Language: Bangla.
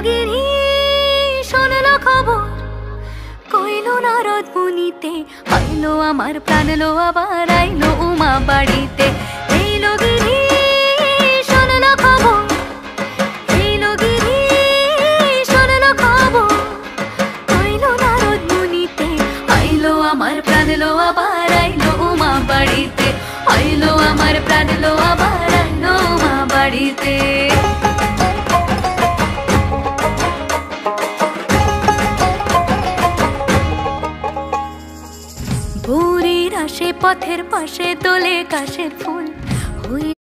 গিরি শোনলো খবর, কইলো নারদ মুনিতে, আইলো আমার প্রাণ লো আবার আইলো উমা বাড়িতে। এইলো গিরি শোনলো খবর, এইলো গিরি শোনলো খবর, কইলো নারদ মুনিতে, আইলো আমার প্রাণ লো আবার আইলো উমা বাড়িতে, আইলো আমার প্রাণ লো আবার আইলো উমা বাড়িতে। ভোরের আসে পথের পাশে তোলে কাশের ফুল, হই